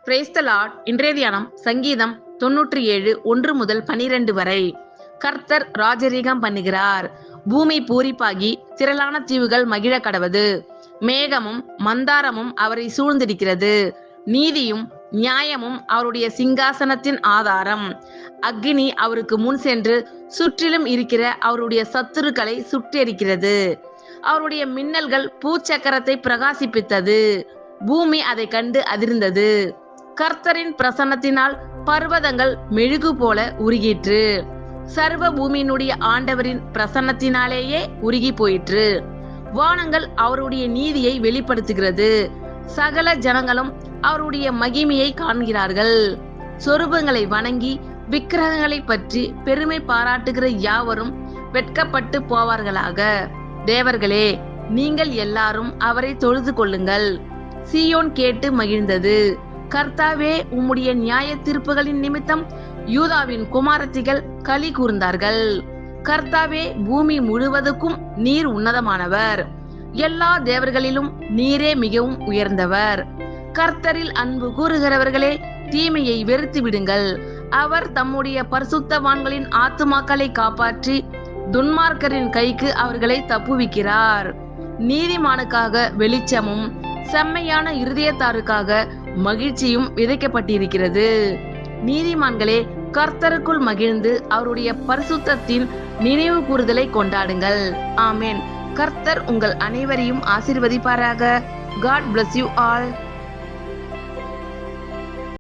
Praise the Lord. இன்றைய தியானம் சங்கீதம் 97 1 முதல் 12 வரை. கர்த்தர் ராஜரீகம் பண்ணுகிறார். பூமி பூரிப்பாகி திரளான தீவுகள் மகிழ கடவது. மேகமும் மந்தாரமும் அவரை சூழ்ந்திருக்கிறது. நீதியும் நியாயமும் அவருடைய சிங்காசனத்தின் ஆதாரம். அக்கினி அவருக்கு முன் சென்று சுற்றிலும் இருக்கிற அவருடைய சத்துருக்களை சுட்டெரிக்கிறது. அவருடைய மின்னல்கள் பூச்சக்கரத்தை பிரகாசிப்பித்தது. பூமி அதை கண்டு அதிர்ந்தது. கர்த்தரின் பிரசன்னத்தினால் பர்வதங்கள் மெழுகு போல உருகிற்று. சர்வ பூமியினுடைய ஆண்டவரின் பிரசன்னத்தினாலேயே உருகி போயிற்று. வானங்கள் அவருடைய நீதியை வெளிப்படுத்துகிறது. சகல ஜனங்களும் அவருடைய மகிமையை காண்கிறார்கள். சொரூபங்களை வணங்கி விக்கிரகங்களை பற்றி பெருமை பாராட்டுகிற யாவரும் வெட்கப்பட்டு போவார்களாக. தேவர்களே, நீங்கள் எல்லாரும் அவரை தொழுது கொள்ளுங்கள். சீயோன் கேட்டு மகிழ்ந்தது. கர்த்தாவே, உம்முடைய நியாய தீர்ப்புகளின் நிமித்தம் யூதாவின் குமாரத்திகள் களி கூர்ந்தார்கள். கர்த்தாவே, பூமி முழுவதுக்கும் நீர் உன்னதமானவர். எல்லா தேவர்களிலும் நீரே மிகவும் உயர்ந்தவர். கர்த்தரில் அன்பு கூறுகிறவர்களே, தீமையை வெறுத்து விடுங்கள். அவர் தம்முடைய பரிசுத்தவான்களின் ஆத்துமாக்களை காப்பாற்றி துன்மார்க்கரின் கைக்கு அவர்களை தப்புவிக்கிறார். நீதிமானுக்காக வெளிச்சமும் செம்மையான இருதயத்தாருக்காக மகிழ்ச்சியும் விதைக்கப்பட்டிருக்கிறது. நீதிமான்களே, கர்த்தருக்குள் மகிழ்ந்து அவருடைய பரிசுத்தத்தின் நினைவு கூறுதலை கொண்டாடுங்கள். ஆமென். கர்த்தர் உங்கள் அனைவரையும் ஆசீர்வதிப்பாராக. God bless you all.